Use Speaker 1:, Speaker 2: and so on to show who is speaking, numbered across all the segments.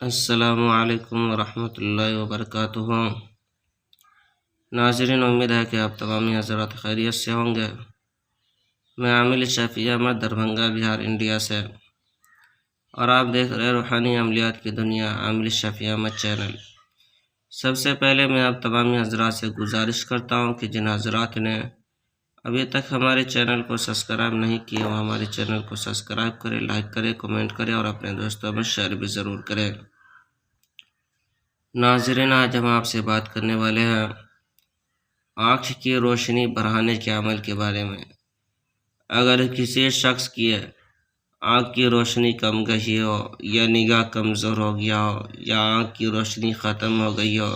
Speaker 1: السلام علیکم ورحمۃ اللہ وبرکاتہ۔ ناظرین، امید ہے کہ آپ تمامی حضرات خیریت سے ہوں گے۔ میں عامل شفیع احمد، دربھنگہ، بہار، انڈیا سے، اور آپ دیکھ رہے روحانی عملیات کی دنیا، عامل شفیع احمد چینل۔ سب سے پہلے میں آپ تمامی حضرات سے گزارش کرتا ہوں کہ جن حضرات نے ابھی تک ہمارے چینل کو سبسکرائب نہیں کیا وہ ہمارے چینل کو سبسکرائب کرے، لائک کرے، کمنٹ کرے اور اپنے دوستوں میں شیئر بھی ضرور کریں۔ ناظرین، آج ہم آپ سے بات کرنے والے ہیں آنکھ کی روشنی بڑھانے کے عمل کے بارے میں۔ اگر کسی شخص کی آنکھ کی روشنی کم گئی ہو، یا نگاہ کمزور ہو گیا ہو، یا آنکھ کی روشنی ختم ہو گئی ہو،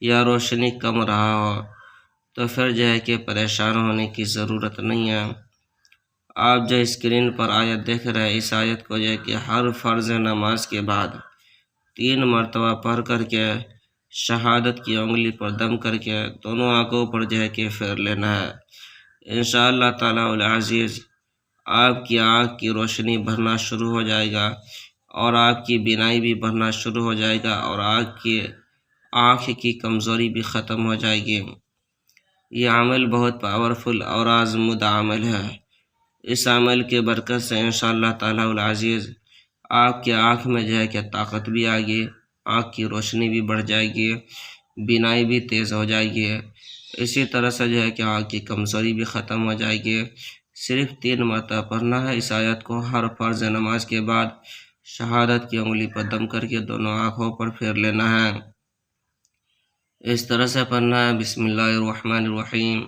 Speaker 1: یا روشنی کم رہا ہو، تو پھر جو ہے کہ پریشان ہونے کی ضرورت نہیں ہے۔ آپ جو اسکرین پر آیت دیکھ رہے ہیں، اس آیت کو جو ہے کہ ہر فرض نماز کے بعد 3 مرتبہ پڑھ کر کے شہادت کی انگلی پر دم کر کے دونوں آنکھوں پر جو ہے کہ پھیر لینا ہے۔ انشاءاللہ تعالی العزیز آپ کی آنکھ کی روشنی بڑھنا شروع ہو جائے گا، اور آپ کی بینائی بھی بڑھنا شروع ہو جائے گا، اور آنکھ کی کمزوری بھی ختم ہو جائے گی۔ یہ عمل بہت پاورفل اور آزمودہ عمل ہے۔ اس عمل کے برکت سے انشاءاللہ تعالی العزیز آپ کی آنکھ میں جو ہے کہ طاقت بھی آئے گی، آنکھ کی روشنی بھی بڑھ جائے گی، بینائی بھی تیز ہو جائے گی۔ اسی طرح سے جو ہے کہ آنکھ کی کمزوری بھی ختم ہو جائے گی۔ صرف 3 مرتبہ پڑھنا ہے اس آیت کو ہر فرض نماز کے بعد شہادت کی انگلی پر دم کر کے دونوں آنکھوں پر پھیر لینا ہے۔ اس طرح سے پڑھنا ہے: بسم اللہ الرحمن الرحیم،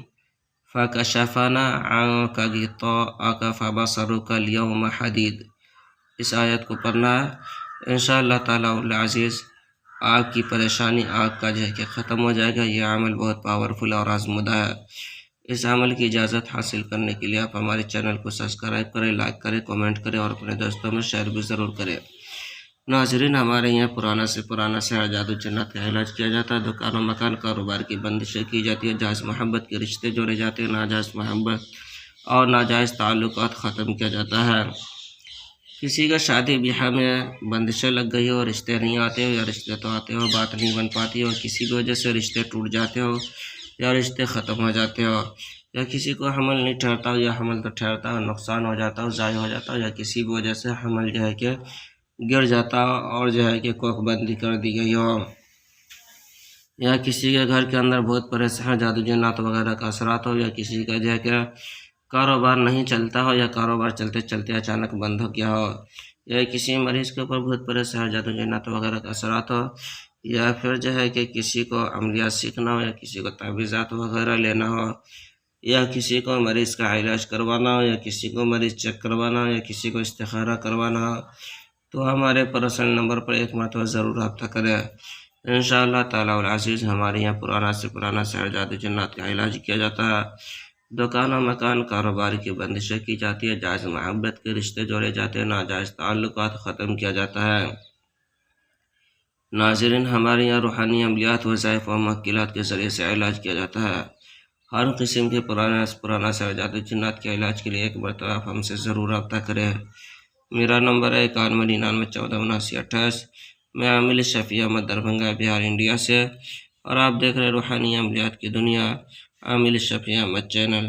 Speaker 1: فَكَشَفْنَا عَنْكَ غِطَاءَكَ فَبَصَرُكَ الْيَوْمَ حَدِيدٌ۔ اس آیت کو پڑھنا ہے۔ انشاءاللہ تعالی العزیز آپ کی پریشانی آنکھ کا جو ہے کہ ختم ہو جائے گا۔ یہ عمل بہت پاورفل اور آزمودہ ہے۔ اس عمل کی اجازت حاصل کرنے کے لیے آپ ہمارے چینل کو سبسکرائب کریں، لائک کریں، کمنٹ کریں اور اپنے دوستوں میں شیئر بھی ضرور کریں۔ ناظرین، ہمارے یہاں پرانا سحر، جادو، جنات کا علاج کیا جاتا ہے۔ دکان و مکان، کاروبار کی بندشیں کی جاتی ہے، جائز محبت کے رشتے جوڑے جاتے ہیں، ناجائز محبت اور ناجائز تعلقات ختم کیا جاتا ہے۔ کسی کا شادی بیاہ میں بندشیں لگ گئی ہو، رشتے نہیں آتے ہو، یا رشتے تو آتے ہو بات نہیں بن پاتی ہو، کسی کی وجہ سے رشتے ٹوٹ جاتے ہو یا رشتے ختم ہو جاتے ہو، یا کسی کو حمل نہیں ٹھہرتا ہو یا حمل تو ٹھہرتا ہو، نقصان ہو جاتا ہو، ضائع ہو جاتا ہو، یا کسی بھی وجہ سے حمل جو ہے کہ گر جاتا ہو اور جو ہے کہ کوکھ بندی کر دی گئی ہو، یا کسی کے گھر کے اندر بہت پریشان جادو جنات وغیرہ کا اثرات ہو، یا کسی کا جو ہے کہ کاروبار نہیں چلتا ہو، یا کاروبار چلتے چلتے اچانک بند ہو گیا ہو، یا کسی مریض کے اوپر بہت پریشان جادو جنات وغیرہ کا اثرات ہو، یا پھر جو ہے کہ کسی کو عملیات سیکھنا ہو، یا کسی کو تعویذات وغیرہ لینا ہو، یا کسی کو مریض کا علاج کروانا ہو، یا کسی کو مریض چیک کروانا ہو، یا کسی کو استخارہ کروانا ہو، تو ہمارے پرسنل نمبر پر ایک مرتبہ ضرور رابطہ کریں۔ انشاءاللہ تعالی العزیز ہمارے یہاں پرانا سحر، جادو جنات کا علاج کیا جاتا ہے۔ دکان و مکان، کاروبار کی بندشیں کی جاتی ہے، جائز محبت کے رشتے جوڑے جاتے ہیں، ناجائز تعلقات ختم کیا جاتا ہے۔ ناظرین، ہمارے یہاں روحانی عملیات، وظائف و موکلات کے ذریعے سے علاج کیا جاتا ہے۔ ہر قسم کے پرانا سحر، جادو جنات کے علاج کے لیے ایک مرتبہ آپ ہم سے ضرور رابطہ کریں۔ میرا نمبر ہے 9199147828۔ میں عامل شفیع احمد، دربھنگہ، بہار، انڈیا سے، اور آپ دیکھ رہے روحانی عملیات کی دنیا، عامل شفیع احمد چینل۔